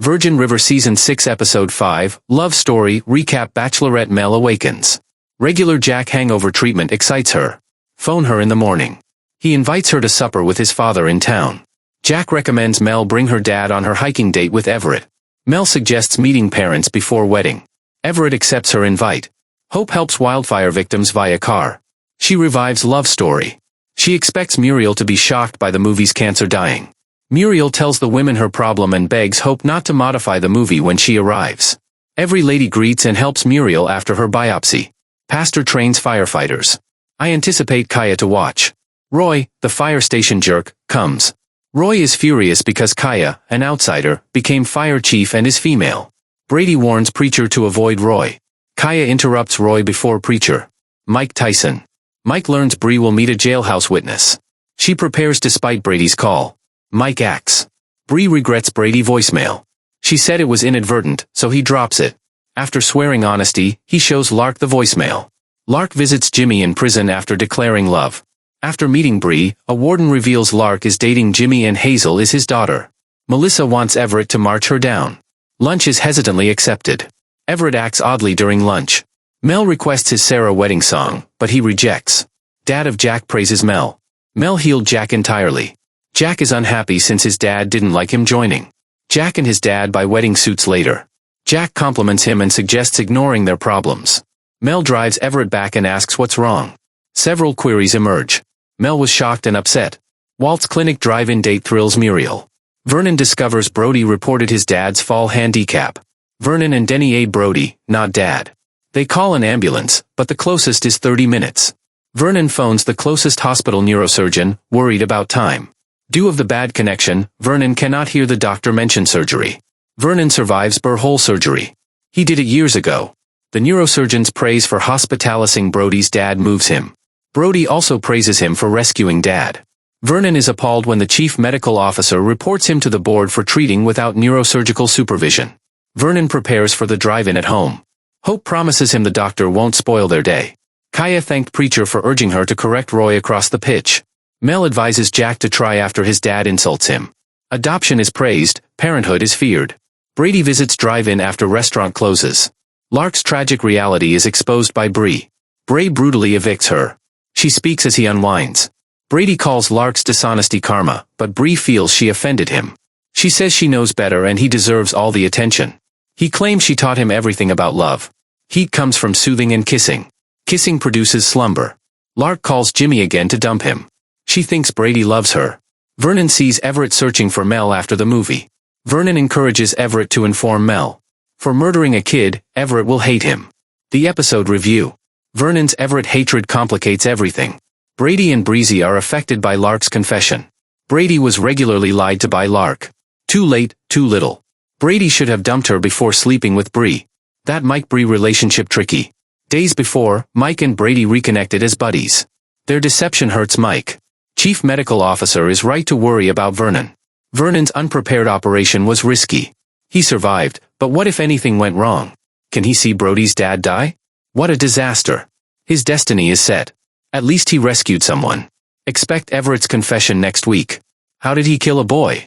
Virgin River Season 6 Episode 5, Love Story, Recap. Bachelorette Mel awakens. Regular Jack hangover treatment excites her. Phone her in the morning. He invites her to supper with his father in town. Jack recommends Mel bring her dad on her hiking date with Everett. Mel suggests meeting parents before wedding. Everett accepts her invite. Hope helps wildfire victims via car. She revives Love Story. She expects Muriel to be shocked by the movie's cancer dying. Muriel tells the women her problem and begs Hope not to modify the movie when she arrives. Every lady greets and helps Muriel after her biopsy. Pastor trains firefighters. I anticipate Kaya to watch. Roy, the fire station jerk, comes. Roy is furious because Kaya, an outsider, became fire chief and is female. Brady warns Preacher to avoid Roy. Kaya interrupts Roy before Preacher. Mike Tyson. Mike learns Bree will meet a jailhouse witness. She prepares despite Brady's call. Mike acts. Bree regrets Brady voicemail. She said it was inadvertent, so he drops it. After swearing honesty, he shows Lark the voicemail. Lark visits Jimmy in prison after declaring love. After meeting Bree, a warden reveals Lark is dating Jimmy and Hazel is his daughter. Melissa wants Everett to march her down. Lunch is hesitantly accepted. Everett acts oddly during lunch. Mel requests his Sarah wedding song, but he rejects. Dad of Jack praises Mel. Mel healed Jack entirely. Jack is unhappy since his dad didn't like him joining. Jack and his dad buy wedding suits later. Jack compliments him and suggests ignoring their problems. Mel drives Everett back and asks what's wrong. Several queries emerge. Mel was shocked and upset. Walt's clinic drive-in date thrills Muriel. Vernon discovers Brody reported his dad's fall handicap. Vernon and Denny aid Brody, not Dad. They call an ambulance, but the closest is 30 minutes. Vernon phones the closest hospital neurosurgeon, worried about time. Due of the bad connection, Vernon cannot hear the doctor mention surgery. Vernon survives burr hole surgery. He did it years ago. The neurosurgeon's praise for hospitalizing Brody's dad moves him. Brody also praises him for rescuing Dad. Vernon is appalled when the chief medical officer reports him to the board for treating without neurosurgical supervision. Vernon prepares for the drive-in at home. Hope promises him the doctor won't spoil their day. Kaya thanked Preacher for urging her to correct Roy across the pitch. Mel advises Jack to try after his dad insults him. Adoption is praised, parenthood is feared. Brady visits drive-in after restaurant closes. Lark's tragic reality is exposed by Bree. Bray brutally evicts her. She speaks as he unwinds. Brady calls Lark's dishonesty karma, but Bree feels she offended him. She says she knows better and he deserves all the attention. He claims she taught him everything about love. Heat comes from soothing and kissing. Kissing produces slumber. Lark calls Jimmy again to dump him. She thinks Brady loves her. Vernon sees Everett searching for Mel after the movie. Vernon encourages Everett to inform Mel. For murdering a kid, Everett will hate him. The episode review. Vernon's Everett hatred complicates everything. Brady and Breezy are affected by Lark's confession. Brady was regularly lied to by Lark. Too late, too little. Brady should have dumped her before sleeping with Bree. That Mike-Bree relationship tricky. Days before, Mike and Brady reconnected as buddies. Their deception hurts Mike. Chief Medical Officer is right to worry about Vernon. Vernon's unprepared operation was risky. He survived, but what if anything went wrong? Can he see Brody's dad die? What a disaster. His destiny is set. At least he rescued someone. Expect Everett's confession next week. How did he kill a boy?